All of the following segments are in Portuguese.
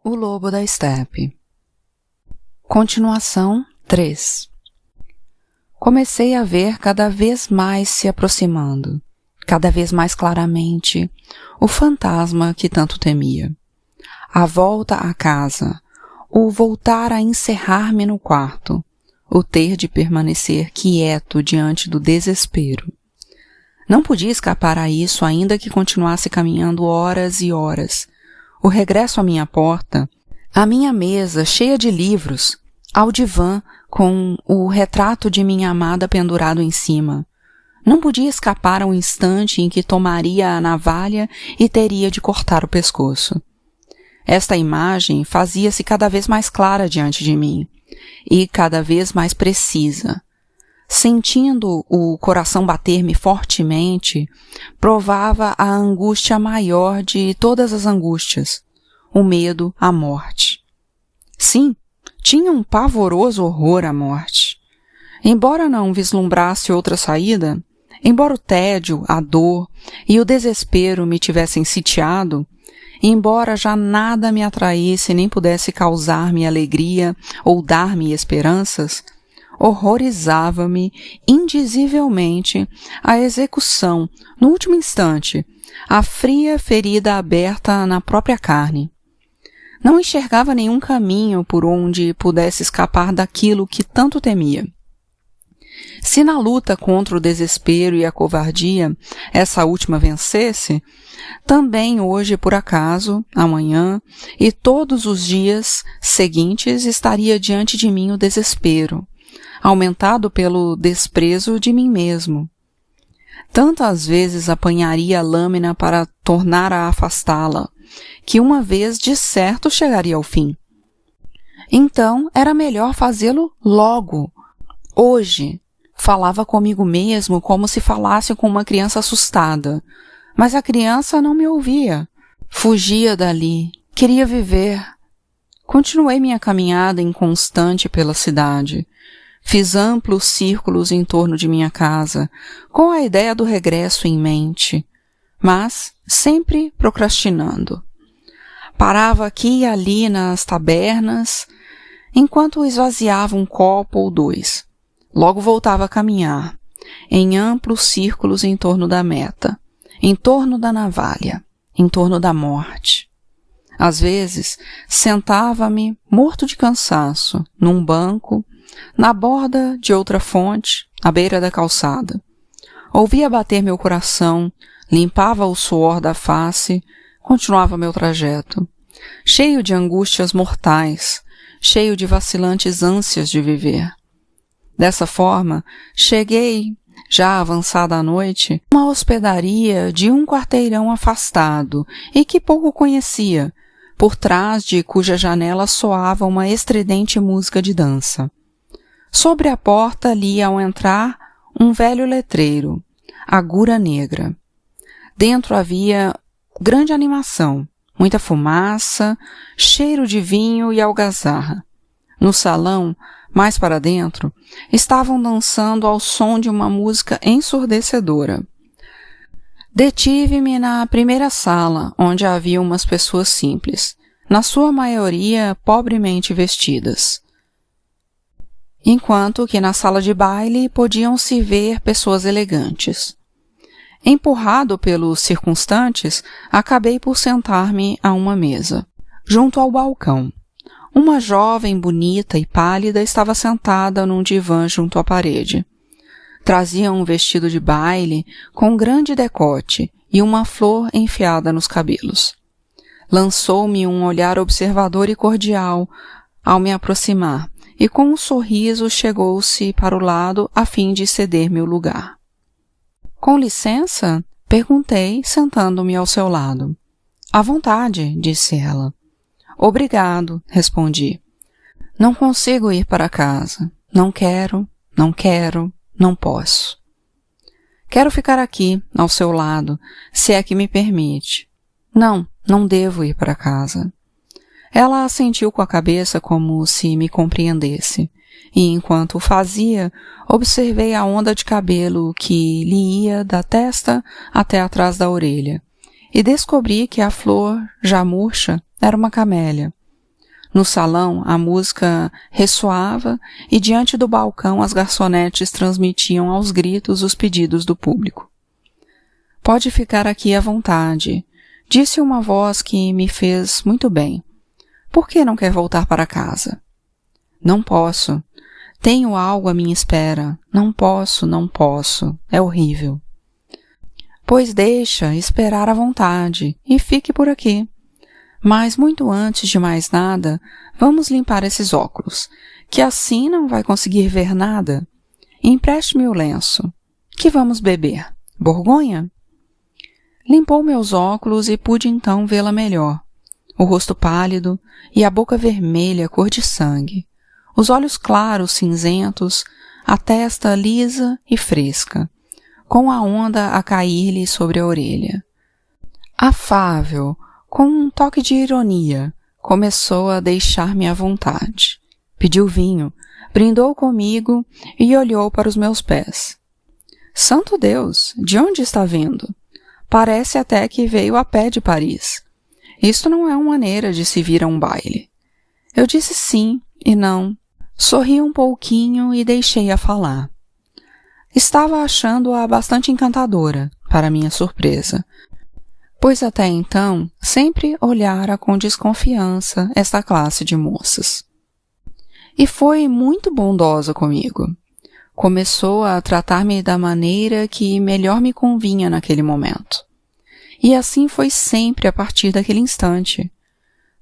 O Lobo da Estepe. Continuação 3. Comecei a ver cada vez mais se aproximando, cada vez mais claramente, o fantasma que tanto temia. A volta à casa, o voltar a encerrar-me no quarto, o ter de permanecer quieto diante do desespero. Não podia escapar a isso ainda que continuasse caminhando horas e horas. O regresso à minha porta, à minha mesa cheia de livros, ao divã com o retrato de minha amada pendurado em cima. Não podia escapar ao instante em que tomaria a navalha e teria de cortar o pescoço. Esta imagem fazia-se cada vez mais clara diante de mim, e cada vez mais precisa. Sentindo o coração bater-me fortemente, provava a angústia maior de todas as angústias, o medo à morte. Sim, tinha um pavoroso horror à morte. Embora não vislumbrasse outra saída, embora o tédio, a dor e o desespero me tivessem sitiado, embora já nada me atraísse nem pudesse causar-me alegria ou dar-me esperanças, horrorizava-me indizivelmente a execução, no último instante, a fria ferida aberta na própria carne. Não enxergava nenhum caminho por onde pudesse escapar daquilo que tanto temia. Se na luta contra o desespero e a covardia essa última vencesse, também hoje, por acaso, amanhã e todos os dias seguintes estaria diante de mim o desespero, aumentado pelo desprezo de mim mesmo. Tantas vezes apanharia a lâmina para tornar a afastá-la, que uma vez de certo chegaria ao fim. Então era melhor fazê-lo logo, hoje. Falava comigo mesmo como se falasse com uma criança assustada, mas a criança não me ouvia. Fugia dali, queria viver. Continuei minha caminhada inconstante pela cidade. Fiz amplos círculos em torno de minha casa, com a ideia do regresso em mente, mas sempre procrastinando. Parava aqui e ali nas tabernas, enquanto esvaziava um copo ou dois. Logo voltava a caminhar, em amplos círculos em torno da meta, em torno da navalha, em torno da morte. Às vezes, sentava-me, morto de cansaço, num banco, na borda de outra fonte, à beira da calçada. Ouvia bater meu coração, limpava o suor da face, continuava meu trajeto, cheio de angústias mortais, cheio de vacilantes ânsias de viver. Dessa forma, cheguei, já avançada a noite, a uma hospedaria de um quarteirão afastado e que pouco conhecia, por trás de cuja janela soava uma estridente música de dança. Sobre a porta lia ao entrar um velho letreiro, Agura Negra. Dentro havia grande animação, muita fumaça, cheiro de vinho e algazarra. No salão, mais para dentro, estavam dançando ao som de uma música ensurdecedora. Detive-me na primeira sala, onde havia umas pessoas simples, na sua maioria pobremente vestidas, enquanto que na sala de baile podiam-se ver pessoas elegantes. Empurrado pelos circunstantes, acabei por sentar-me a uma mesa, junto ao balcão. Uma jovem bonita e pálida estava sentada num divã junto à parede. Trazia um vestido de baile com grande decote e uma flor enfiada nos cabelos. Lançou-me um olhar observador e cordial ao me aproximar e com um sorriso chegou-se para o lado a fim de ceder-me o lugar. Com licença? Perguntei, sentando-me ao seu lado. À vontade, disse ela. Obrigado, respondi. Não consigo ir para casa. Não quero, não posso. Quero ficar aqui, ao seu lado, se é que me permite. Não devo ir para casa. Ela assentiu com a cabeça como se me compreendesse, e enquanto o fazia, observei a onda de cabelo que lhe ia da testa até atrás da orelha, e descobri que a flor, já murcha, era uma camélia, No salão, a música ressoava e diante do balcão as garçonetes transmitiam aos gritos os pedidos do público. Pode ficar aqui à vontade, disse uma voz que me fez muito bem. Por que não quer voltar para casa? Não posso. Tenho algo à minha espera. Não posso, não posso. É horrível. Pois deixa esperar à vontade e fique por aqui. Mas muito antes de mais nada, vamos limpar esses óculos, que assim não vai conseguir ver nada. Empreste-me o lenço. Que vamos beber? Borgonha? Limpou meus óculos e pude então vê-la melhor. O rosto pálido e a boca vermelha cor de sangue. Os olhos claros cinzentos, a testa lisa e fresca, com a onda a cair-lhe sobre a orelha. Afável, com um toque de ironia, começou a deixar-me à vontade. Pediu vinho, brindou comigo e olhou para os meus pés. Santo Deus, de onde está vindo? Parece até que veio a pé de Paris. Isto não é uma maneira de se vir a um baile. Eu disse sim e não. Sorri um pouquinho e deixei-a falar. Estava achando-a bastante encantadora, para minha surpresa, pois até então sempre olhara com desconfiança esta classe de moças. E foi muito bondosa comigo. Começou a tratar-me da maneira que melhor me convinha naquele momento. E assim foi sempre a partir daquele instante.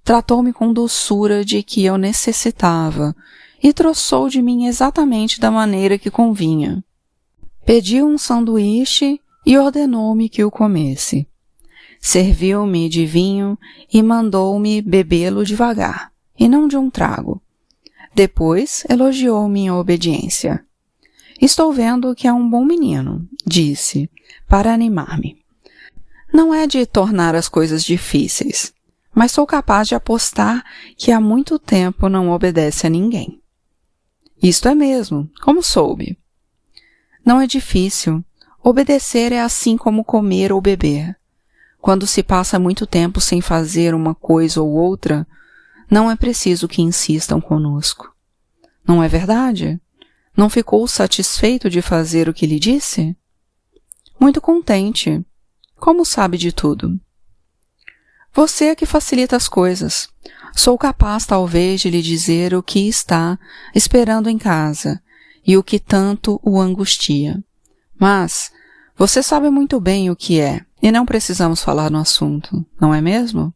Tratou-me com doçura de que eu necessitava e troçou de mim exatamente da maneira que convinha. Pediu um sanduíche e ordenou-me que o comesse. Serviu-me de vinho e mandou-me bebê-lo devagar, e não de um trago. Depois elogiou minha obediência. Estou vendo que é um bom menino, disse, para animar-me. Não é de tornar as coisas difíceis, mas sou capaz de apostar que há muito tempo não obedece a ninguém. Isto é mesmo, como soube? Não é difícil. Obedecer é assim como comer ou beber. Quando se passa muito tempo sem fazer uma coisa ou outra, não é preciso que insistam conosco. Não é verdade? Não ficou satisfeito de fazer o que lhe disse? Muito contente. Como sabe de tudo? Você é que facilita as coisas. Sou capaz, talvez, de lhe dizer o que está esperando em casa e o que tanto o angustia. Mas você sabe muito bem o que é, e não precisamos falar no assunto, não é mesmo?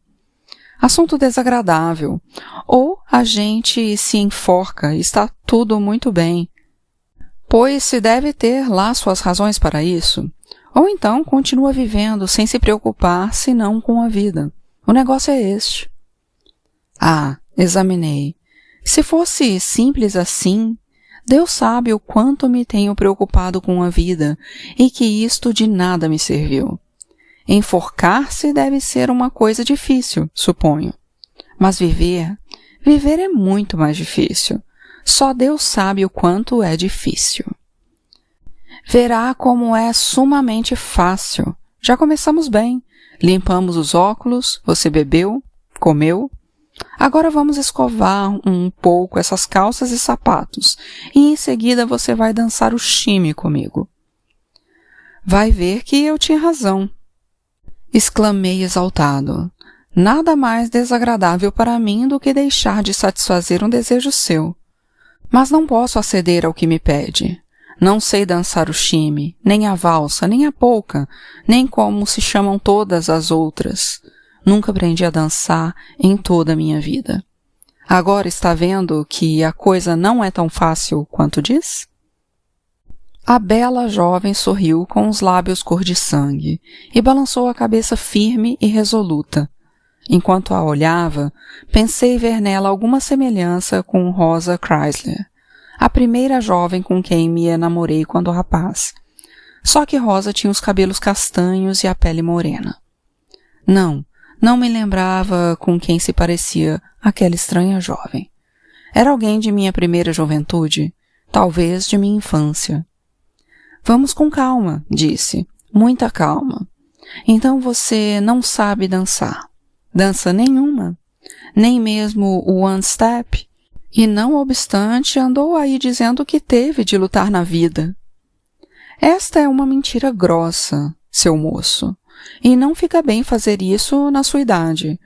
Assunto desagradável. Ou a gente se enforca e está tudo muito bem, pois se deve ter lá suas razões para isso. Ou então continua vivendo sem se preocupar senão com a vida. O negócio é este. Ah, examinei. Se fosse simples assim, Deus sabe o quanto me tenho preocupado com a vida e que isto de nada me serviu. Enforcar-se deve ser uma coisa difícil, suponho. Mas viver é muito mais difícil. Só Deus sabe o quanto é difícil. Verá como é sumamente fácil. Já começamos bem. Limpamos os óculos, você bebeu, comeu. Agora vamos escovar um pouco essas calças e sapatos, e em seguida você vai dançar o shimmy comigo. Vai ver que eu tinha razão. Exclamei exaltado. Nada mais desagradável para mim do que deixar de satisfazer um desejo seu. Mas não posso aceder ao que me pede. Não sei dançar o shimmy, nem a valsa, nem a polca, nem como se chamam todas as outras. Nunca aprendi a dançar em toda a minha vida. Agora está vendo que a coisa não é tão fácil quanto diz? A bela jovem sorriu com os lábios cor de sangue e balançou a cabeça firme e resoluta. Enquanto a olhava, pensei ver nela alguma semelhança com Rosa Chrysler, a primeira jovem com quem me enamorei quando rapaz. Só que Rosa tinha os cabelos castanhos e a pele morena. Não me lembrava com quem se parecia aquela estranha jovem. Era alguém de minha primeira juventude, talvez de minha infância. Vamos com calma, disse, muita calma. Então você não sabe dançar. Dança nenhuma. nem mesmo o one step, e não obstante andou aí dizendo que teve de lutar na vida. Esta é uma mentira grossa, seu moço, e não fica bem fazer isso na sua idade.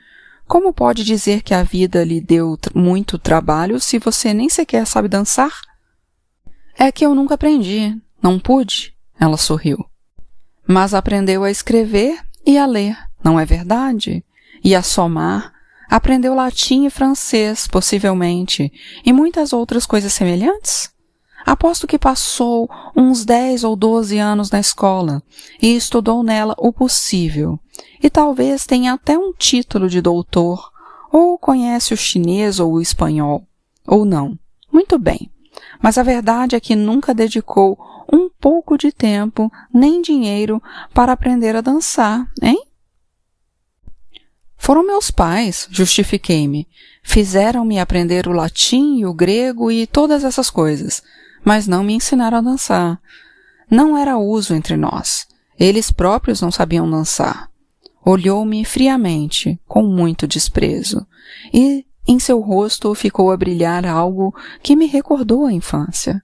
Como pode dizer que a vida lhe deu muito trabalho se você nem sequer sabe dançar? É que eu nunca aprendi, não pude, ela sorriu. Mas aprendeu a escrever e a ler, não é verdade? E a somar, aprendeu latim e francês, possivelmente, e muitas outras coisas semelhantes? Aposto que passou uns 10 ou 12 anos na escola e estudou nela o possível, e talvez tenha até um título de doutor, ou conhece o chinês ou o espanhol, ou não. Muito bem, mas a verdade é que nunca dedicou um pouco de tempo nem dinheiro para aprender a dançar, hein? Foram meus pais, justifiquei-me. Fizeram-me aprender o latim e o grego e todas essas coisas, mas não me ensinaram a dançar. Não era uso entre nós. Eles próprios não sabiam dançar. Olhou-me friamente, com muito desprezo, e em seu rosto ficou a brilhar algo que me recordou a infância.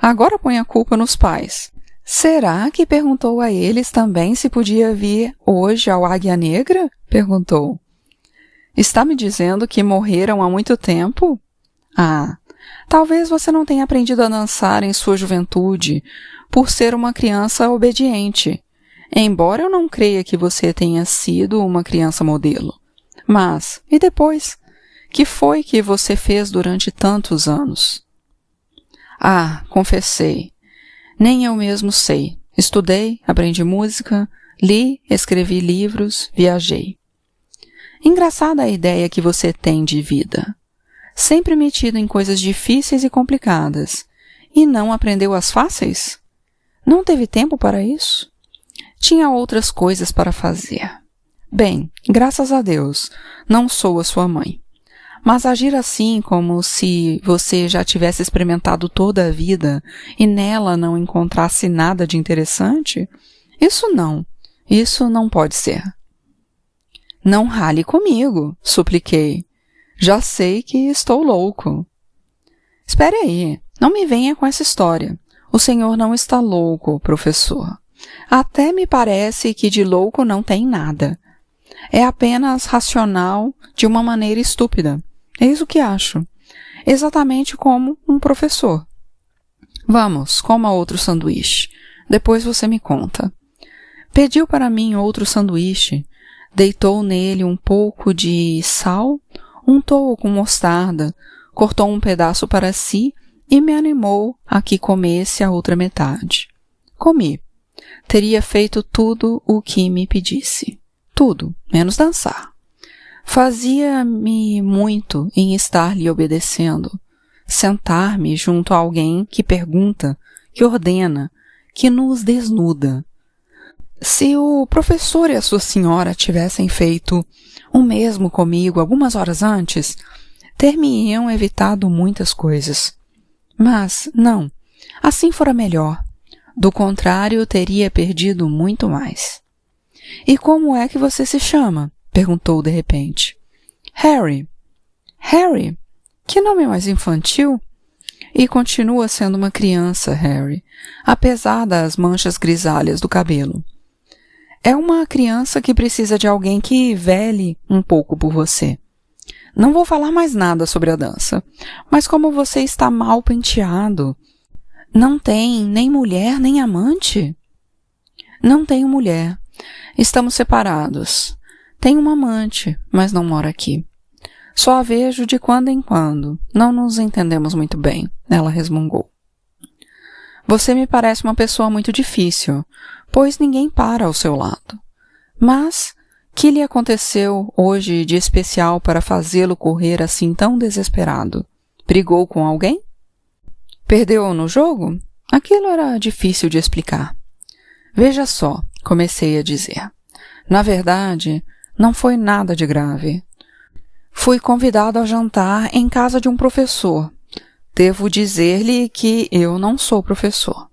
Agora põe a culpa nos pais. Será que perguntou a eles também se podia vir hoje ao Águia Negra? Perguntou. Está me dizendo que morreram há muito tempo? Ah, talvez você não tenha aprendido a dançar em sua juventude, por ser uma criança obediente, embora eu não creia que você tenha sido uma criança modelo. Mas, e depois? Que foi que você fez durante tantos anos? Ah, confessei. Nem eu mesmo sei. Estudei, aprendi música, li, escrevi livros, viajei. Engraçada a ideia que você tem de vida. Sempre metido em coisas difíceis e complicadas. E não aprendeu as fáceis? Não teve tempo para isso? Tinha outras coisas para fazer. Bem, graças a Deus, não sou a sua mãe. Mas agir assim como se você já tivesse experimentado toda a vida e nela não encontrasse nada de interessante? Isso não pode ser. Não rale comigo, supliquei. Já sei que estou louco. Espere aí, não me venha com essa história. O senhor não está louco, professor. Até me parece que de louco não tem nada. É apenas racional de uma maneira estúpida. Eis o que acho. Exatamente como um professor. Vamos, coma outro sanduíche. Depois você me conta. Pediu para mim outro sanduíche. Deitou nele um pouco de sal, untou-o com mostarda, cortou um pedaço para si e me animou a que comesse a outra metade. Comi. Teria feito tudo o que me pedisse. Tudo, menos dançar. Fazia-me muito em estar lhe obedecendo. Sentar-me junto a alguém que pergunta, que ordena, que nos desnuda. Se o professor e a sua senhora tivessem feito o mesmo comigo algumas horas antes, ter-me-iam evitado muitas coisas. Mas, não, assim fora melhor. Do contrário, teria perdido muito mais. E como é que você se chama? Perguntou de repente. Harry. Harry? Que nome mais infantil? E continua sendo uma criança, Harry, apesar das manchas grisalhas do cabelo. É uma criança que precisa de alguém que vele um pouco por você. Não vou falar mais nada sobre a dança, mas como você está mal penteado. Não tem nem mulher nem amante? Não tenho mulher. Estamos separados. Tenho uma amante, mas não mora aqui. Só a vejo de quando em quando. Não nos entendemos muito bem, ela resmungou. Você me parece uma pessoa muito difícil, pois ninguém para ao seu lado. Mas, que lhe aconteceu hoje de especial para fazê-lo correr assim tão desesperado? Brigou com alguém? Perdeu no jogo? Aquilo era difícil de explicar. Veja só, comecei a dizer. Na verdade, não foi nada de grave. Fui convidado a jantar em casa de um professor. Devo dizer-lhe que eu não sou professor.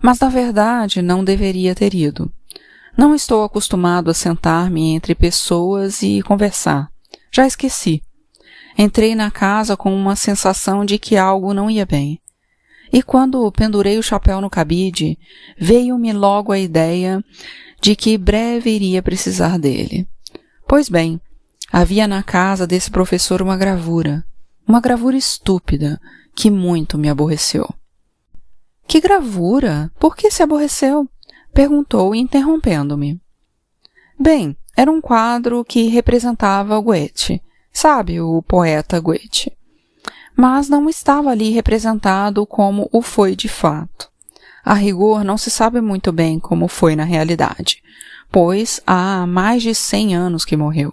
Mas, na verdade, não deveria ter ido. Não estou acostumado a sentar-me entre pessoas e conversar. Já esqueci. Entrei na casa com uma sensação de que algo não ia bem. E quando pendurei o chapéu no cabide, veio-me logo a ideia de que breve iria precisar dele. Pois bem, havia na casa desse professor uma gravura estúpida, que muito me aborreceu. — Que gravura? Por que se aborreceu? Perguntou, interrompendo-me. Bem, era um quadro que representava Goethe, sabe, o poeta Goethe. Mas não estava ali representado como o foi de fato. A rigor, não se sabe muito bem como foi na realidade, pois há mais de 100 anos que morreu.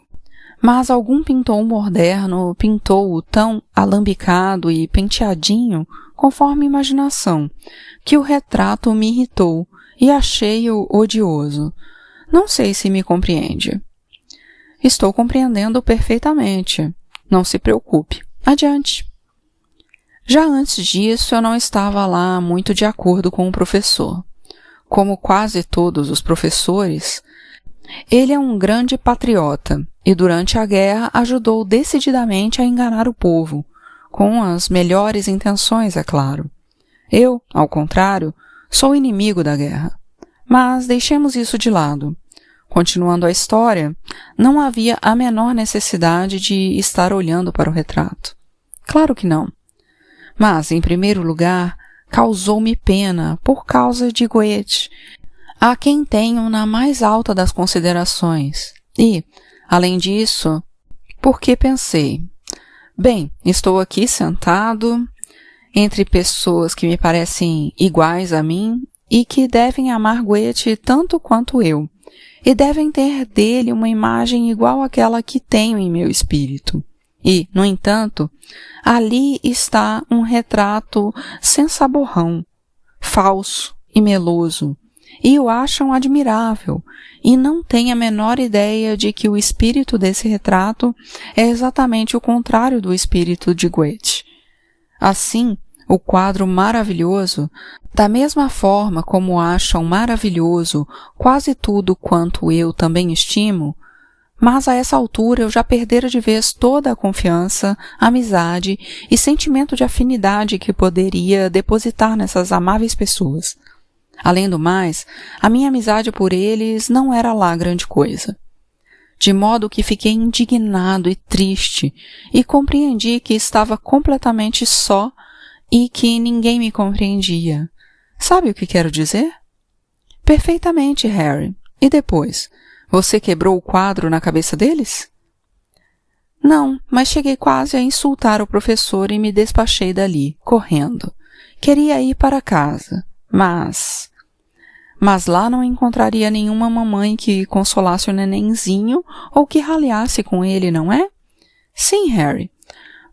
Mas algum pintor moderno pintou-o tão alambicado e penteadinho, conforme imaginação, que o retrato me irritou e achei-o odioso. Não sei se me compreende. Estou compreendendo perfeitamente. Não se preocupe. Adiante. Já antes disso, eu não estava lá muito de acordo com o professor. Como quase todos os professores, ele é um grande patriota e durante a guerra ajudou decididamente a enganar o povo, com as melhores intenções, é claro. Eu, ao contrário, sou inimigo da guerra. Mas deixemos isso de lado. Continuando a história, não havia a menor necessidade de estar olhando para o retrato. Claro que não. Mas, em primeiro lugar, causou-me pena por causa de Goethe, a quem tenho na mais alta das considerações. E, além disso, porque pensei, bem, estou aqui sentado entre pessoas que me parecem iguais a mim e que devem amar Goethe tanto quanto eu, e devem ter dele uma imagem igual àquela que tenho em meu espírito. E, no entanto, ali está um retrato sem saborrão, falso e meloso, e o acham admirável, e não têm a menor ideia de que o espírito desse retrato é exatamente o contrário do espírito de Goethe. Assim, o quadro maravilhoso, da mesma forma como acham maravilhoso quase tudo quanto eu também estimo, mas a essa altura eu já perdera de vez toda a confiança, amizade e sentimento de afinidade que poderia depositar nessas amáveis pessoas. Além do mais, a minha amizade por eles não era lá grande coisa. De modo que fiquei indignado e triste e compreendi que estava completamente só e que ninguém me compreendia. Sabe o que quero dizer? Perfeitamente, Harry. E depois? Você quebrou o quadro na cabeça deles? Não, mas cheguei quase a insultar o professor e me despachei dali, correndo. Queria ir para casa, mas lá não encontraria nenhuma mamãe que consolasse o nenenzinho ou que ralhasse com ele, não é? Sim, Harry.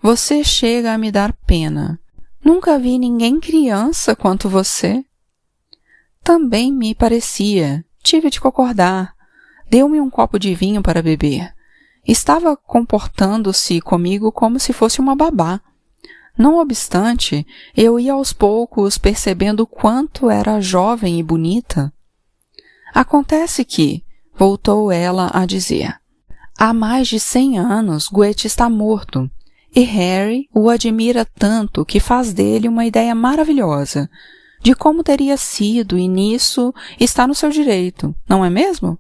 Você chega a me dar pena. Nunca vi ninguém criança quanto você. Também me parecia. Tive de concordar. Deu-me um copo de vinho para beber. Estava comportando-se comigo como se fosse uma babá. Não obstante, eu ia aos poucos percebendo quanto era jovem e bonita. Acontece que, voltou ela a dizer, há mais de 100 anos Goethe está morto, e Harry o admira tanto que faz dele uma ideia maravilhosa de como teria sido, e nisso está no seu direito, não é mesmo?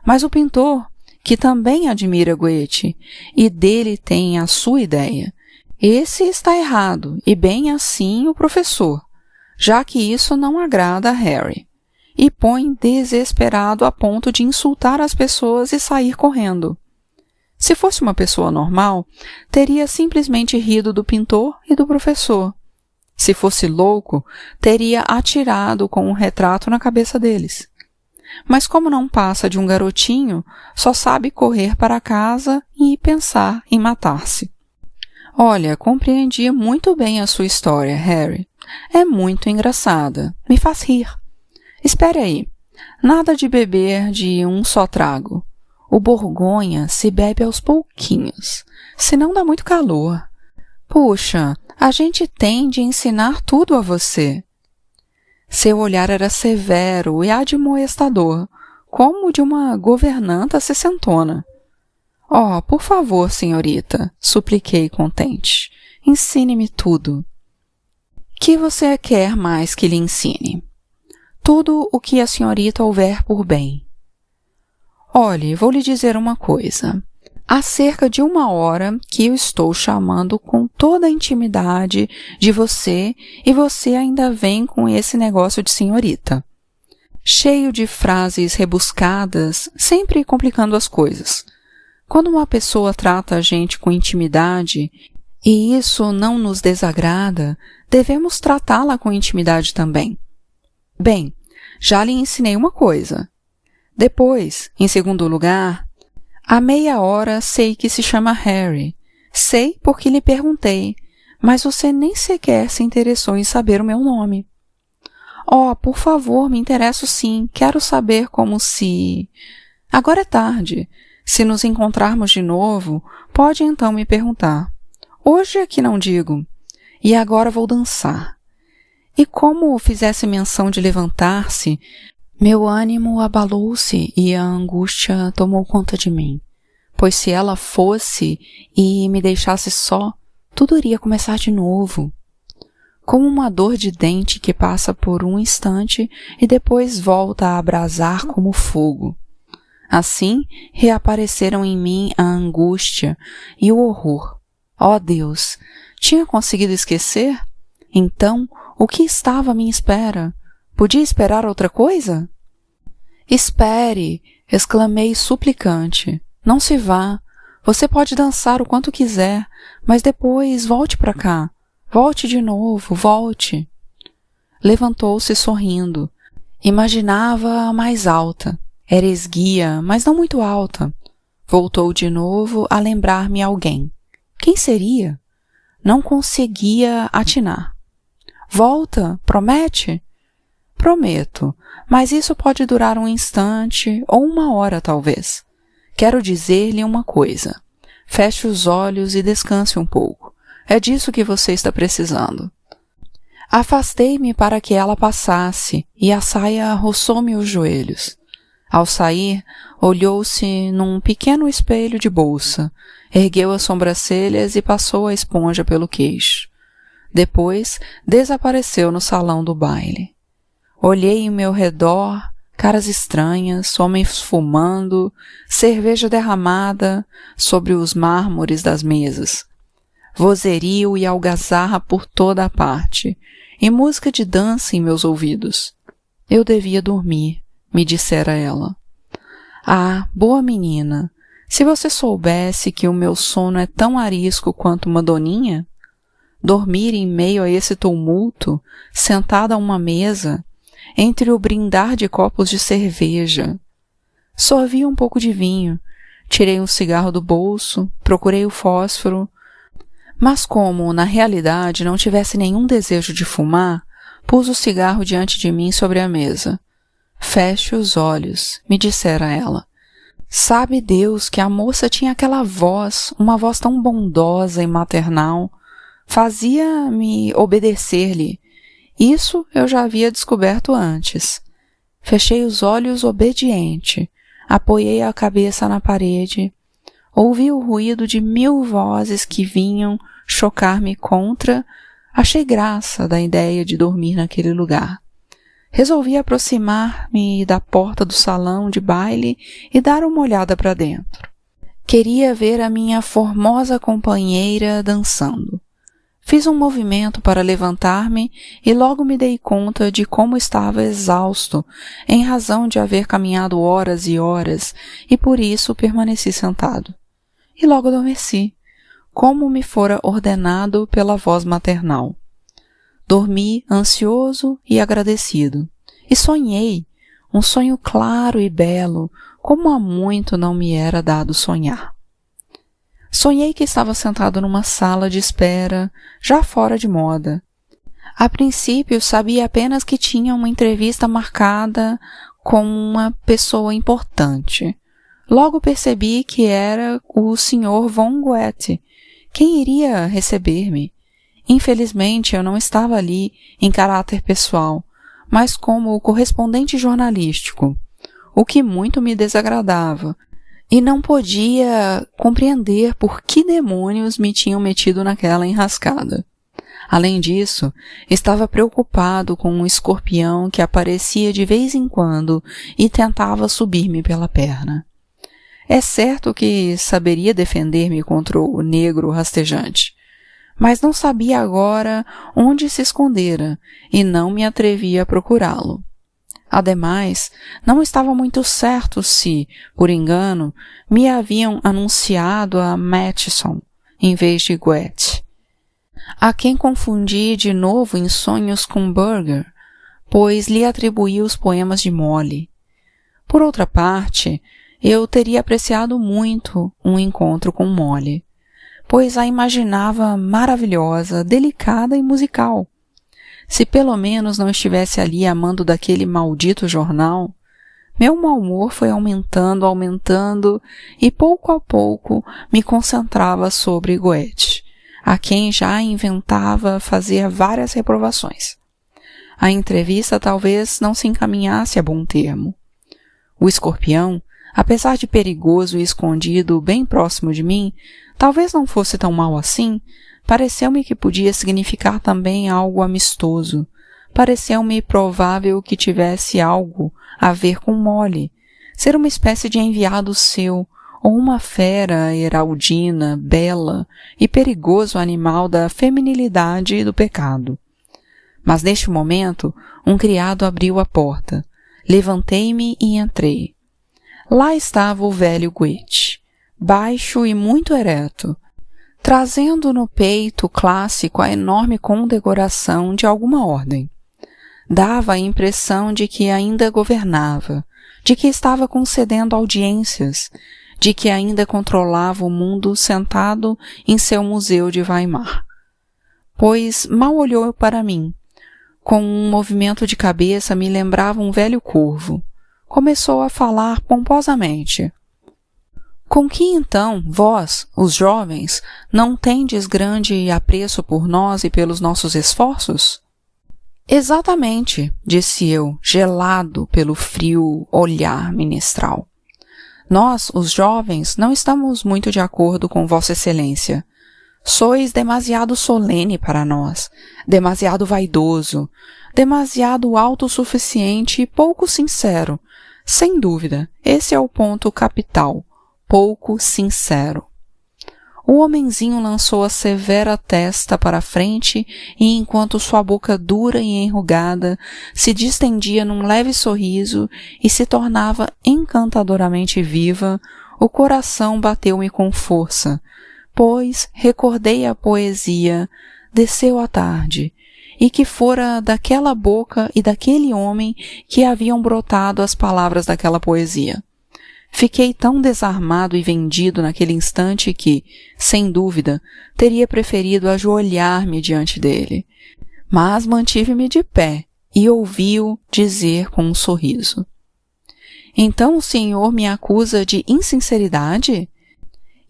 Mas o pintor, que também admira Goethe, e dele tem a sua ideia, esse está errado, e bem assim o professor, já que isso não agrada a Harry, e põe desesperado a ponto de insultar as pessoas e sair correndo. Se fosse uma pessoa normal, teria simplesmente rido do pintor e do professor. Se fosse louco, teria atirado com um retrato na cabeça deles. Mas como não passa de um garotinho, só sabe correr para casa e pensar em matar-se. Olha, compreendi muito bem a sua história, Harry. É muito engraçada. Me faz rir. Espere aí. Nada de beber de um só trago. O Borgonha se bebe aos pouquinhos, senão dá muito calor. Puxa, a gente tem de ensinar tudo a você. Seu olhar era severo e admoestador, como o de uma governanta sessentona. Oh, por favor, senhorita, supliquei contente. Ensine-me tudo. Que você quer mais que lhe ensine? Tudo o que a senhorita houver por bem. Olhe, vou lhe dizer uma coisa. Há cerca de 1 hora que eu estou chamando com toda a intimidade de você e você ainda vem com esse negócio de senhorita. Cheio de frases rebuscadas, sempre complicando as coisas. Quando uma pessoa trata a gente com intimidade, e isso não nos desagrada, devemos tratá-la com intimidade também. Bem, já lhe ensinei uma coisa. Depois, em segundo lugar, há meia hora sei que se chama Harry. Sei porque lhe perguntei, mas você nem sequer se interessou em saber o meu nome. Oh, por favor, me interesso sim. Quero saber como se... Agora é tarde. Se nos encontrarmos de novo, pode então me perguntar. Hoje é que não digo. E agora vou dançar. E como fizesse menção de levantar-se, meu ânimo abalou-se e a angústia tomou conta de mim. Pois se ela fosse e me deixasse só, tudo iria começar de novo. Como uma dor de dente que passa por um instante e depois volta a abrasar como fogo. Assim, reapareceram em mim a angústia e o horror. Ó Deus, tinha conseguido esquecer? Então, o que estava à minha espera? Podia esperar outra coisa? Espere, exclamei suplicante. Não se vá. Você pode dançar o quanto quiser, mas depois volte para cá. Volte de novo, volte. Levantou-se sorrindo. Imaginava-a mais alta. Era esguia, mas não muito alta. Voltou de novo a lembrar-me alguém. Quem seria? Não conseguia atinar. Volta, promete? Prometo, mas isso pode durar um instante ou 1 hora, talvez. Quero dizer-lhe uma coisa. Feche os olhos e descanse um pouco. É disso que você está precisando. Afastei-me para que ela passasse e a saia roçou-me os joelhos. Ao sair, olhou-se num pequeno espelho de bolsa, ergueu as sobrancelhas e passou a esponja pelo queixo. Depois, desapareceu no salão do baile. Olhei em meu redor, caras estranhas, homens fumando, cerveja derramada sobre os mármores das mesas. Vozerio e algazarra por toda a parte, e música de dança em meus ouvidos. Eu devia dormir, me dissera ela. Ah, boa menina, se você soubesse que o meu sono é tão arisco quanto uma doninha, dormir em meio a esse tumulto, sentada a uma mesa, entre o brindar de copos de cerveja. Só havia um pouco de vinho. Tirei um cigarro do bolso, procurei o fósforo, mas como, na realidade, não tivesse nenhum desejo de fumar, pus o cigarro diante de mim sobre a mesa. Feche os olhos, me dissera ela. Sabe Deus que a moça tinha aquela voz, uma voz tão bondosa e maternal, fazia-me obedecer-lhe. Isso eu já havia descoberto antes. Fechei os olhos obediente, apoiei a cabeça na parede, ouvi o ruído de 1000 vozes que vinham chocar-me contra. Achei graça da ideia de dormir naquele lugar. Resolvi aproximar-me da porta do salão de baile e dar uma olhada para dentro. Queria ver a minha formosa companheira dançando. Fiz um movimento para levantar-me e logo me dei conta de como estava exausto, em razão de haver caminhado horas e horas, e por isso permaneci sentado. E logo adormeci, como me fora ordenado pela voz maternal. Dormi ansioso e agradecido, e sonhei, um sonho claro e belo, como há muito não me era dado sonhar. Sonhei que estava sentado numa sala de espera, já fora de moda. A princípio, sabia apenas que tinha uma entrevista marcada com uma pessoa importante. Logo percebi que era o Sr. von Goethe, quem iria receber-me. Infelizmente, eu não estava ali em caráter pessoal, mas como correspondente jornalístico, o que muito me desagradava, e não podia compreender por que demônios me tinham metido naquela enrascada. Além disso, estava preocupado com um escorpião que aparecia de vez em quando e tentava subir-me pela perna. É certo que saberia defender-me contra o negro rastejante, mas não sabia agora onde se escondera e não me atrevia a procurá-lo. Ademais, não estava muito certo se, por engano, me haviam anunciado a Mattisson em vez de Goethe, a quem confundi de novo em sonhos com Burger, pois lhe atribuí os poemas de Molly. Por outra parte, eu teria apreciado muito um encontro com Molly, pois a imaginava maravilhosa, delicada e musical. Se pelo menos não estivesse ali amando daquele maldito jornal, meu mau humor foi aumentando, e pouco a pouco me concentrava sobre Goethe, a quem já inventava fazer várias reprovações. A entrevista talvez não se encaminhasse a bom termo. O escorpião, apesar de perigoso e escondido bem próximo de mim, talvez não fosse tão mau assim. Pareceu-me que podia significar também algo amistoso. Pareceu-me provável que tivesse algo a ver com Molly, ser uma espécie de enviado seu, ou uma fera heraldina, bela e perigoso animal da feminilidade e do pecado. Mas neste momento, um criado abriu a porta. Levantei-me e entrei. Lá estava o velho Goethe, baixo e muito ereto, trazendo no peito clássico a enorme condecoração de alguma ordem. Dava a impressão de que ainda governava, de que estava concedendo audiências, de que ainda controlava o mundo sentado em seu museu de Weimar. Pois mal olhou para mim. Com um movimento de cabeça me lembrava um velho corvo. Começou a falar pomposamente. Com que então, vós, os jovens, não tendes grande apreço por nós e pelos nossos esforços? Exatamente, disse eu, gelado pelo frio olhar ministral. Nós, os jovens, não estamos muito de acordo com Vossa Excelência. Sois demasiado solene para nós, demasiado vaidoso, demasiado autossuficiente e pouco sincero. Sem dúvida, esse é o ponto capital. Pouco sincero. O homenzinho lançou a severa testa para a frente e, enquanto sua boca dura e enrugada se distendia num leve sorriso e se tornava encantadoramente viva, o coração bateu-me com força, pois recordei a poesia Desceu a tarde, e que fora daquela boca e daquele homem que haviam brotado as palavras daquela poesia. Fiquei tão desarmado e vendido naquele instante que, sem dúvida, teria preferido ajoelhar-me diante dele. Mas mantive-me de pé e ouvi-o dizer com um sorriso. Então o senhor me acusa de insinceridade?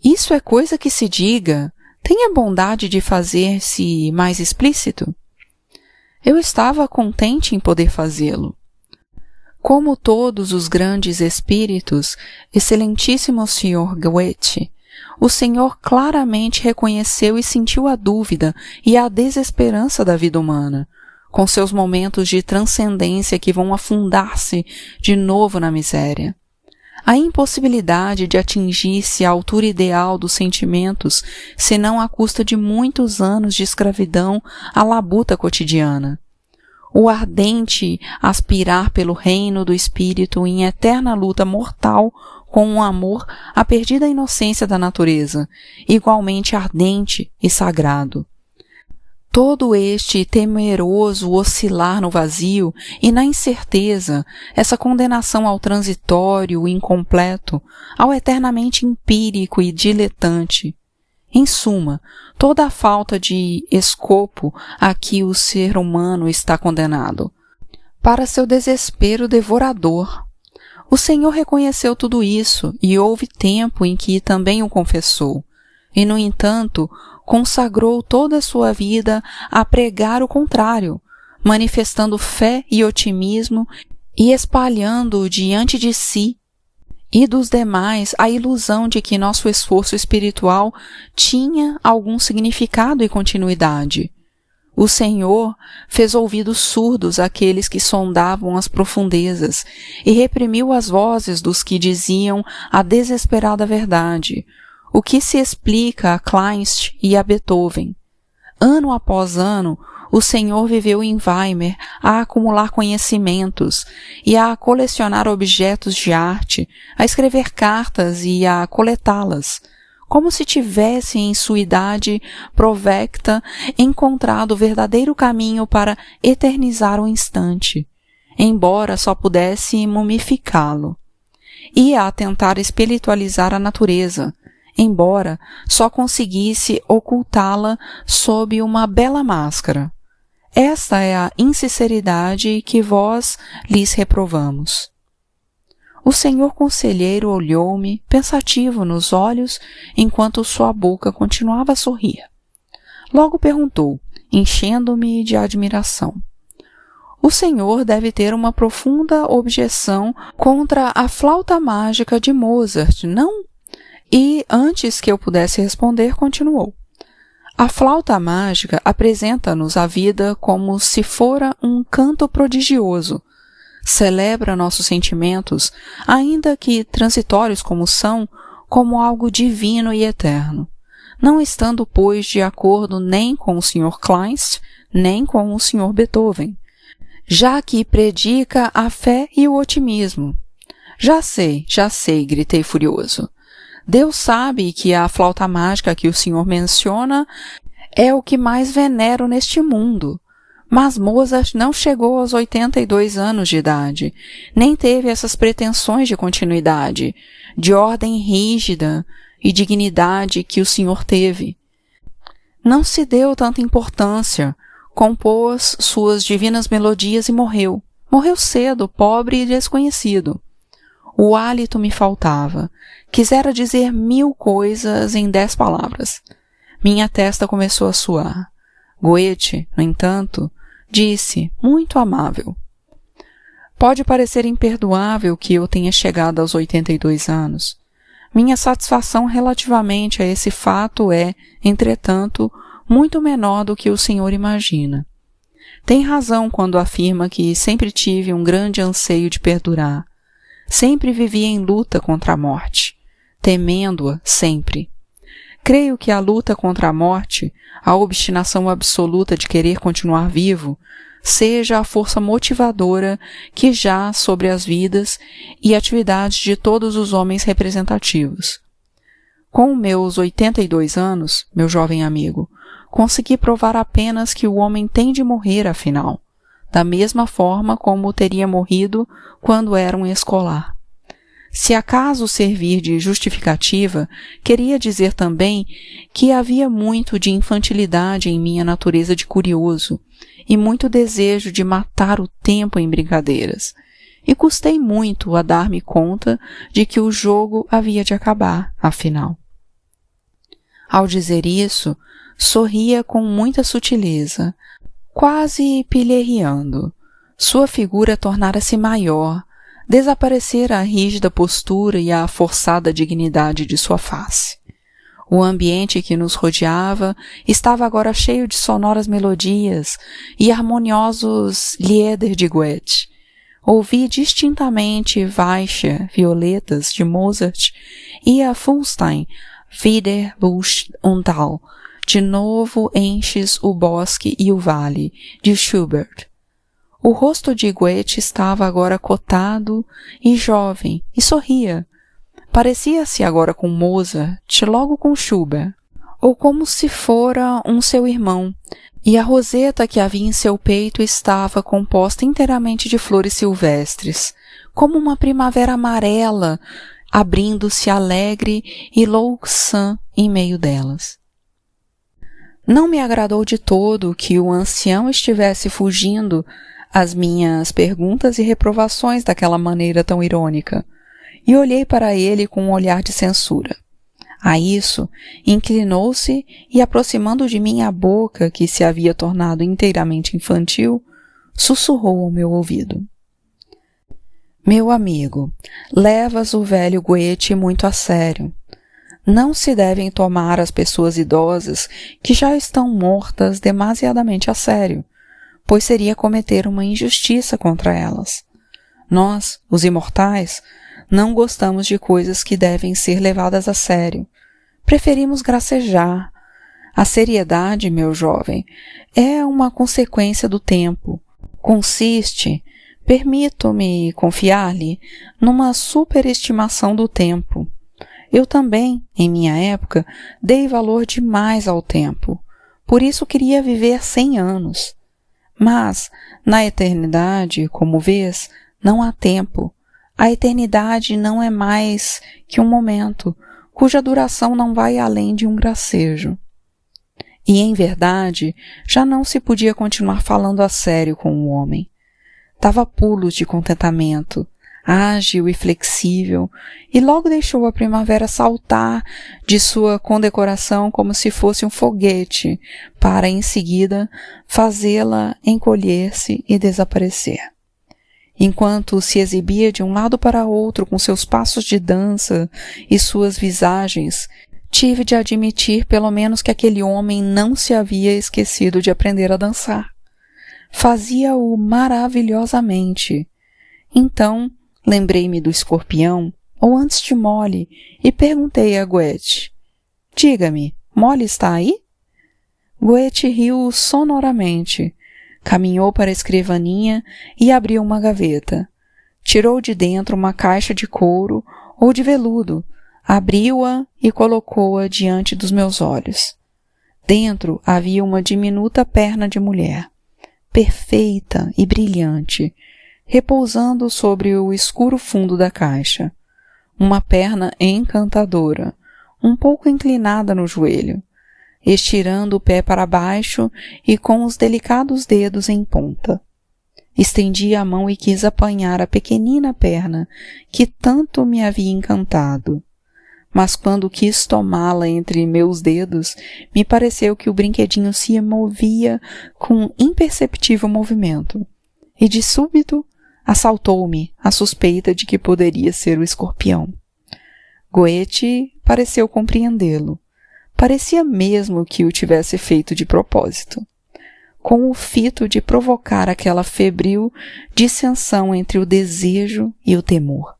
Isso é coisa que se diga. Tenha bondade de fazer-se mais explícito. Eu estava contente em poder fazê-lo. Como todos os grandes espíritos, excelentíssimo Sr. Goethe, o senhor claramente reconheceu e sentiu a dúvida e a desesperança da vida humana, com seus momentos de transcendência que vão afundar-se de novo na miséria. A impossibilidade de atingir-se a altura ideal dos sentimentos, senão à custa de muitos anos de escravidão à labuta cotidiana. O ardente aspirar pelo reino do espírito em eterna luta mortal com o amor à perdida inocência da natureza, igualmente ardente e sagrado. Todo este temeroso oscilar no vazio e na incerteza, essa condenação ao transitório e incompleto, ao eternamente empírico e diletante. Em suma, toda a falta de escopo a que o ser humano está condenado, para seu desespero devorador. O Senhor reconheceu tudo isso e houve tempo em que também o confessou, e, no entanto, consagrou toda a sua vida a pregar o contrário, manifestando fé e otimismo e espalhando diante de si e dos demais a ilusão de que nosso esforço espiritual tinha algum significado e continuidade. O Senhor fez ouvidos surdos àqueles que sondavam as profundezas e reprimiu as vozes dos que diziam a desesperada verdade, o que se explica a Kleist e a Beethoven. Ano após ano, o Senhor viveu em Weimar a acumular conhecimentos e a colecionar objetos de arte, a escrever cartas e a coletá-las, como se tivesse em sua idade provecta encontrado o verdadeiro caminho para eternizar o instante, embora só pudesse mumificá-lo. Ia a tentar espiritualizar a natureza, embora só conseguisse ocultá-la sob uma bela máscara. Esta é a insinceridade que vós lhes reprovamos. O senhor conselheiro olhou-me, pensativo nos olhos, enquanto sua boca continuava a sorrir. Logo perguntou, enchendo-me de admiração. O senhor deve ter uma profunda objeção contra a flauta mágica de Mozart, não? E, antes que eu pudesse responder, continuou. A flauta mágica apresenta-nos a vida como se fora um canto prodigioso. Celebra nossos sentimentos, ainda que transitórios como são, como algo divino e eterno, não estando, pois, de acordo nem com o Sr. Kleist, nem com o Sr. Beethoven, já que predica a fé e o otimismo. Já sei, gritei furioso. Deus sabe que a flauta mágica que o senhor menciona é o que mais venero neste mundo. Mas Mozart não chegou aos 82 anos de idade, nem teve essas pretensões de continuidade, de ordem rígida e dignidade que o senhor teve. Não se deu tanta importância, compôs suas divinas melodias e morreu. Morreu cedo, pobre e desconhecido. O hálito me faltava. Quisera dizer 1000 coisas em 10 palavras. Minha testa começou a suar. Goethe, no entanto, disse, muito amável. Pode parecer imperdoável que eu tenha chegado aos 82 anos. Minha satisfação relativamente a esse fato é, entretanto, muito menor do que o senhor imagina. Tem razão quando afirma que sempre tive um grande anseio de perdurar. Sempre vivi em luta contra a morte, temendo-a sempre. Creio que a luta contra a morte, a obstinação absoluta de querer continuar vivo, seja a força motivadora que jaz sobre as vidas e atividades de todos os homens representativos. Com meus 82 anos, meu jovem amigo, consegui provar apenas que o homem tem de morrer, afinal, da mesma forma como teria morrido quando era um escolar. Se acaso servir de justificativa, queria dizer também que havia muito de infantilidade em minha natureza de curioso e muito desejo de matar o tempo em brincadeiras, e custei muito a dar-me conta de que o jogo havia de acabar, afinal. Ao dizer isso, sorria com muita sutileza, quase pilherreando. Sua figura tornara-se maior, desaparecera a rígida postura e a forçada dignidade de sua face. O ambiente que nos rodeava estava agora cheio de sonoras melodias e harmoniosos Lieder de Goethe. Ouvi distintamente Weiche, Violetas, de Mozart, e a Fulstein, Wieder Busch und Tal, De novo enches o bosque e o vale, de Schubert. O rosto de Goethe estava agora cotado e jovem, e sorria. Parecia-se agora com Mozart, logo com Schubert, ou como se fora um seu irmão, e a roseta que havia em seu peito estava composta inteiramente de flores silvestres, como uma primavera amarela, abrindo-se alegre e louçã em meio delas. Não me agradou de todo que o ancião estivesse fugindo às minhas perguntas e reprovações daquela maneira tão irônica, e olhei para ele com um olhar de censura. A isso, inclinou-se e, aproximando de mim a boca, que se havia tornado inteiramente infantil, sussurrou ao meu ouvido. Meu amigo, levas o velho Goethe muito a sério. Não se devem tomar as pessoas idosas que já estão mortas demasiadamente a sério, pois seria cometer uma injustiça contra elas. Nós, os imortais, não gostamos de coisas que devem ser levadas a sério. Preferimos gracejar. A seriedade, meu jovem, é uma consequência do tempo. Consiste, permito-me confiar-lhe, numa superestimação do tempo. Eu também, em minha época, dei valor demais ao tempo. Por isso queria viver 100 anos. Mas, na eternidade, como vês, não há tempo. A eternidade não é mais que um momento, cuja duração não vai além de um gracejo. E, em verdade, já não se podia continuar falando a sério com o homem. Dava pulos de contentamento, ágil e flexível, e logo deixou a primavera saltar de sua condecoração como se fosse um foguete, para, em seguida, fazê-la encolher-se e desaparecer. Enquanto se exibia de um lado para outro com seus passos de dança e suas visagens, tive de admitir pelo menos que aquele homem não se havia esquecido de aprender a dançar. Fazia-o maravilhosamente. Então, lembrei-me do escorpião, ou antes de Molly, e perguntei a Goethe: diga-me, Molly está aí? Goethe riu sonoramente, caminhou para a escrivaninha e abriu uma gaveta. Tirou de dentro uma caixa de couro ou de veludo, abriu-a e colocou-a diante dos meus olhos. Dentro havia uma diminuta perna de mulher, perfeita e brilhante, repousando sobre o escuro fundo da caixa. Uma perna encantadora, um pouco inclinada no joelho, estirando o pé para baixo e com os delicados dedos em ponta. Estendi a mão e quis apanhar a pequenina perna que tanto me havia encantado. Mas quando quis tomá-la entre meus dedos, me pareceu que o brinquedinho se movia com imperceptível movimento, e de súbito assaltou-me a suspeita de que poderia ser o escorpião. Goethe pareceu compreendê-lo. Parecia mesmo que o tivesse feito de propósito, com o fito de provocar aquela febril dissensão entre o desejo e o temor.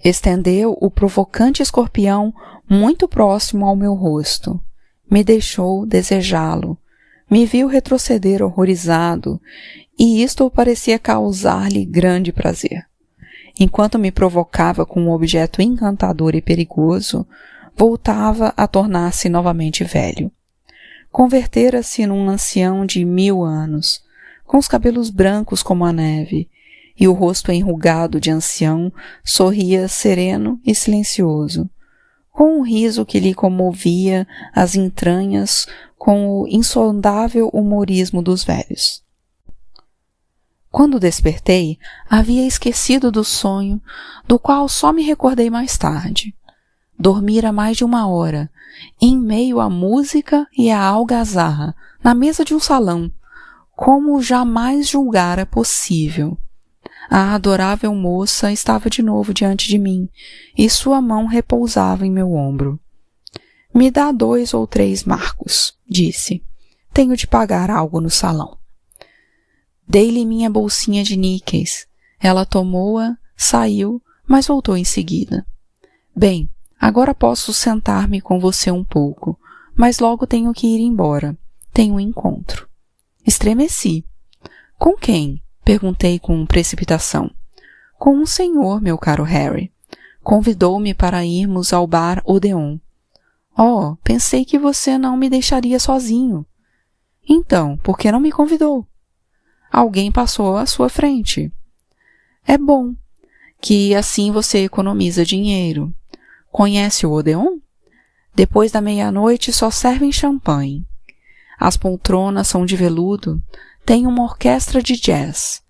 Estendeu o provocante escorpião muito próximo ao meu rosto. Me deixou desejá-lo. Me viu retroceder horrorizado, e isto parecia causar-lhe grande prazer. Enquanto me provocava com um objeto encantador e perigoso, voltava a tornar-se novamente velho. Convertera-se num ancião de 1000 anos, com os cabelos brancos como a neve, e o rosto enrugado de ancião sorria sereno e silencioso, com um riso que lhe comovia as entranhas com o insondável humorismo dos velhos. Quando despertei, havia esquecido do sonho, do qual só me recordei mais tarde. Dormira mais de 1 hora, em meio à música e à algazarra, na mesa de um salão, como jamais julgara possível. A adorável moça estava de novo diante de mim, e sua mão repousava em meu ombro. Me dá 2 ou 3 marcos, disse. Tenho de pagar algo no salão. Dei-lhe minha bolsinha de níqueis. Ela tomou-a, saiu, mas voltou em seguida. Bem, agora posso sentar-me com você um pouco, mas logo tenho que ir embora. Tenho um encontro. Estremeci. Com quem? Perguntei com precipitação. Com um senhor, meu caro Harry. Convidou-me para irmos ao bar Odeon. Oh, pensei que você não me deixaria sozinho. Então, por que não me convidou? Alguém passou à sua frente. É bom, que assim você economiza dinheiro. Conhece o Odeon? Depois da meia-noite só servem champanhe. As poltronas são de veludo, tem uma orquestra de jazz.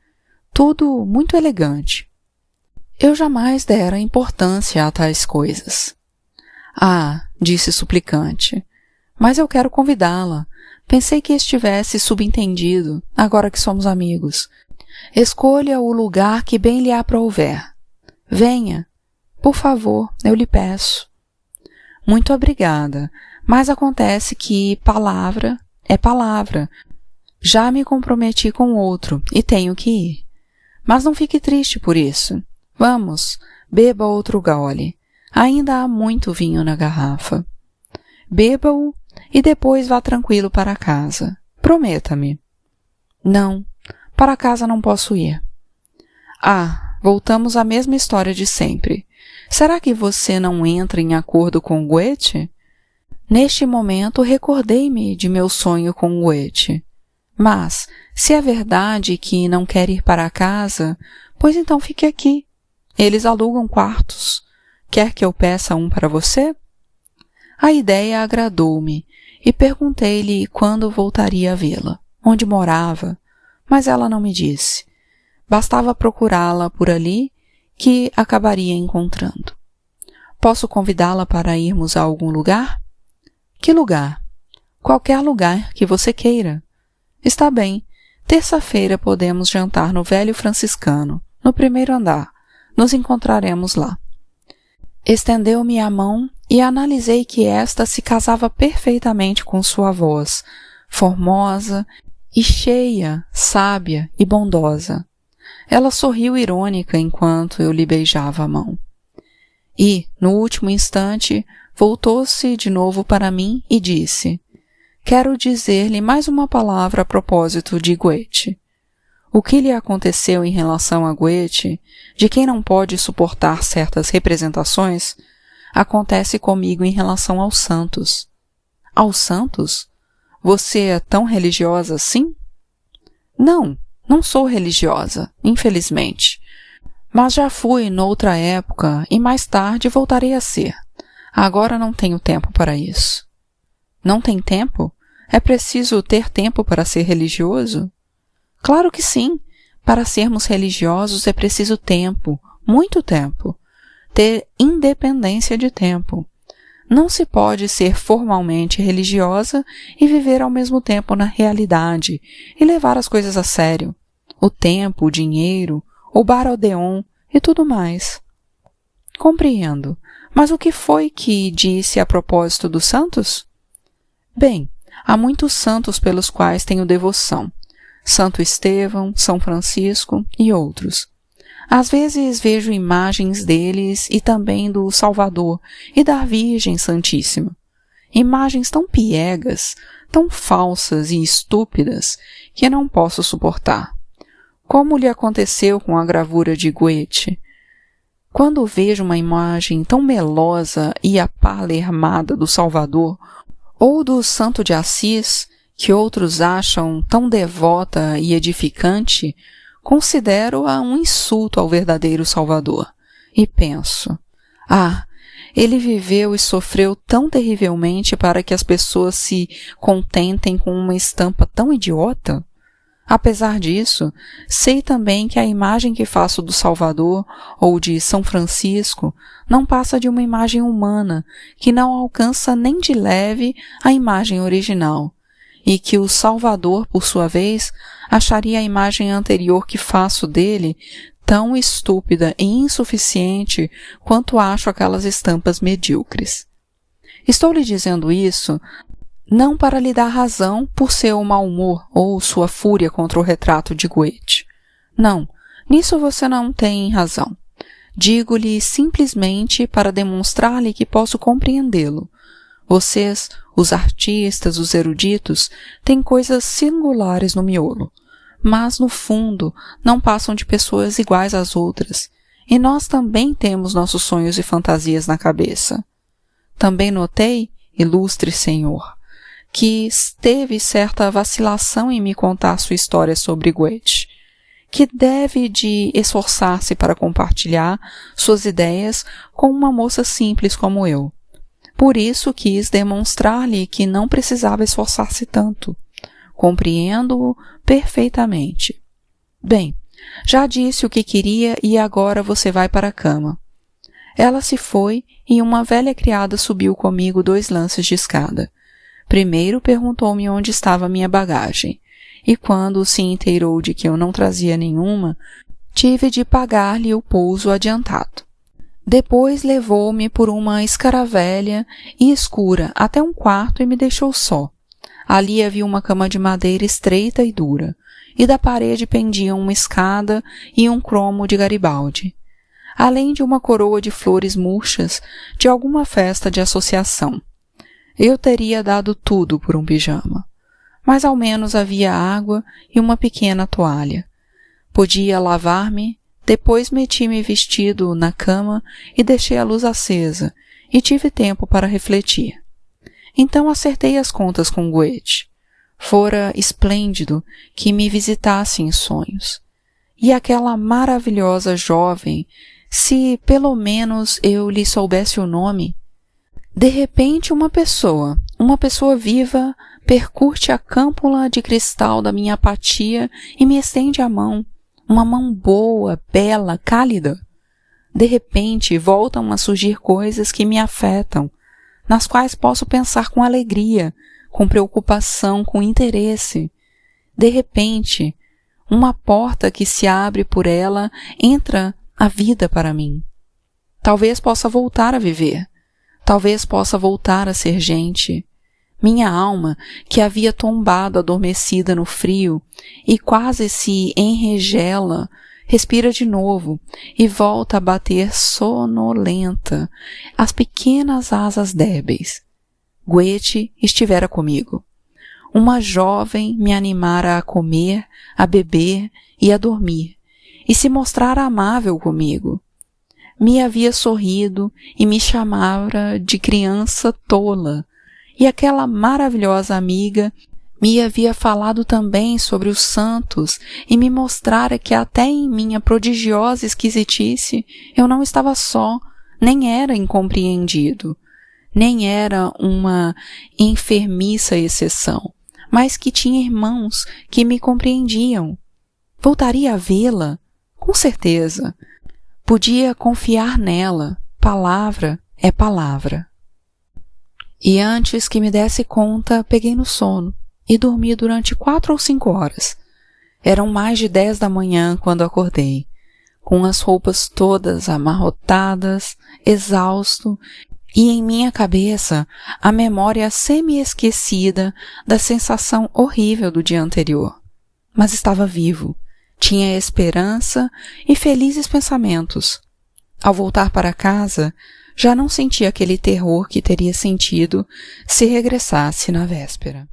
Tudo muito elegante. Eu jamais dera importância a tais coisas. Ah, disse suplicante, mas eu quero convidá-la. Pensei que estivesse subentendido, agora que somos amigos. Escolha o lugar que bem lhe aprouver. Venha, por favor, eu lhe peço. Muito obrigada, mas acontece que palavra é palavra. Já me comprometi com outro e tenho que ir. Mas não fique triste por isso. Vamos, beba outro gole. Ainda há muito vinho na garrafa. Beba-o e depois vá tranquilo para casa. Prometa-me. Não, para casa não posso ir. Ah, voltamos à mesma história de sempre. Será que você não entra em acordo com Goethe? Neste momento recordei-me de meu sonho com Goethe. Mas, se é verdade que não quer ir para casa, pois então fique aqui. Eles alugam quartos. Quer que eu peça um para você? A ideia agradou-me e perguntei-lhe quando voltaria a vê-la, onde morava, mas ela não me disse. Bastava procurá-la por ali que acabaria encontrando. Posso convidá-la para irmos a algum lugar? Que lugar? Qualquer lugar que você queira. Está bem. Terça-feira podemos jantar no Velho Franciscano, no primeiro andar. Nos encontraremos lá. Estendeu-me a mão e analisei que esta se casava perfeitamente com sua voz, formosa e cheia, sábia e bondosa. Ela sorriu irônica enquanto eu lhe beijava a mão. E, no último instante, voltou-se de novo para mim e disse: quero dizer-lhe mais uma palavra a propósito de Goethe. O que lhe aconteceu em relação a Goethe, de quem não pode suportar certas representações, acontece comigo em relação aos santos. Aos santos? Você é tão religiosa assim? Não, não sou religiosa, infelizmente. Mas já fui noutra época e mais tarde voltarei a ser. Agora não tenho tempo para isso. Não tem tempo? É preciso ter tempo para ser religioso? Claro que sim. Para sermos religiosos é preciso tempo, muito tempo. Ter independência de tempo. Não se pode ser formalmente religiosa e viver ao mesmo tempo na realidade e levar as coisas a sério. O tempo, o dinheiro, o bar-odeon e tudo mais. Compreendo. Mas o que foi que disse a propósito dos santos? Bem, há muitos santos pelos quais tenho devoção. Santo Estevão, São Francisco e outros. Às vezes vejo imagens deles e também do Salvador e da Virgem Santíssima. Imagens tão piegas, tão falsas e estúpidas que não posso suportar. Como lhe aconteceu com a gravura de Goethe? Quando vejo uma imagem tão melosa e apalermada do Salvador ou do Santo de Assis, que outros acham tão devota e edificante, considero-a um insulto ao verdadeiro Salvador. E penso, ele viveu e sofreu tão terrivelmente para que as pessoas se contentem com uma estampa tão idiota? Apesar disso, sei também que a imagem que faço do Salvador ou de São Francisco não passa de uma imagem humana que não alcança nem de leve a imagem original, e que o Salvador, por sua vez, acharia a imagem anterior que faço dele tão estúpida e insuficiente quanto acho aquelas estampas medíocres. Estou lhe dizendo isso não para lhe dar razão por seu mau humor ou sua fúria contra o retrato de Goethe. Não, nisso você não tem razão. Digo-lhe simplesmente para demonstrar-lhe que posso compreendê-lo. Vocês, os artistas, os eruditos, têm coisas singulares no miolo, mas no fundo não passam de pessoas iguais às outras, e nós também temos nossos sonhos e fantasias na cabeça. Também notei, ilustre senhor, que teve certa vacilação em me contar sua história sobre Goethe, que deve de esforçar-se para compartilhar suas ideias com uma moça simples como eu. Por isso quis demonstrar-lhe que não precisava esforçar-se tanto. Compreendo-o perfeitamente. Bem, já disse o que queria e agora você vai para a cama. Ela se foi e uma velha criada subiu comigo 2 lances de escada. Primeiro perguntou-me onde estava minha bagagem, e quando se inteirou de que eu não trazia nenhuma, tive de pagar-lhe o pouso adiantado. Depois levou-me por uma escaravelha e escura até um quarto e me deixou só. Ali havia uma cama de madeira estreita e dura, e da parede pendiam uma escada e um cromo de Garibaldi, além de uma coroa de flores murchas de alguma festa de associação. Eu teria dado tudo por um pijama, mas ao menos havia água e uma pequena toalha. Podia lavar-me, depois meti-me vestido na cama e deixei a luz acesa, e tive tempo para refletir. Então acertei as contas com Goethe. Fora esplêndido que me visitasse em sonhos. E aquela maravilhosa jovem, se pelo menos eu lhe soubesse o nome. De repente uma pessoa viva, percute a câmpula de cristal da minha apatia e me estende a mão, uma mão boa, bela, cálida. De repente voltam a surgir coisas que me afetam, nas quais posso pensar com alegria, com preocupação, com interesse. De repente, uma porta que se abre por ela entra a vida para mim. Talvez possa voltar a viver. Talvez possa voltar a ser gente. Minha alma, que havia tombado adormecida no frio e quase se enregela, respira de novo e volta a bater sonolenta as pequenas asas débeis. Goethe estivera comigo. Uma jovem me animara a comer, a beber e a dormir, e se mostrara amável comigo. Me havia sorrido e me chamara de criança tola, e aquela maravilhosa amiga me havia falado também sobre os santos e me mostrara que até em minha prodigiosa esquisitice eu não estava só, nem era incompreendido, nem era uma enfermiça exceção, mas que tinha irmãos que me compreendiam. Voltaria a vê-la? Com certeza. Podia confiar nela. Palavra é palavra. E antes que me desse conta, peguei no sono e dormi durante 4 ou 5 horas. Eram mais de 10 da manhã quando acordei, com as roupas todas amarrotadas, exausto, e em minha cabeça a memória semi-esquecida da sensação horrível do dia anterior. Mas estava vivo, tinha esperança e felizes pensamentos. Ao voltar para casa, já não sentia aquele terror que teria sentido se regressasse na véspera.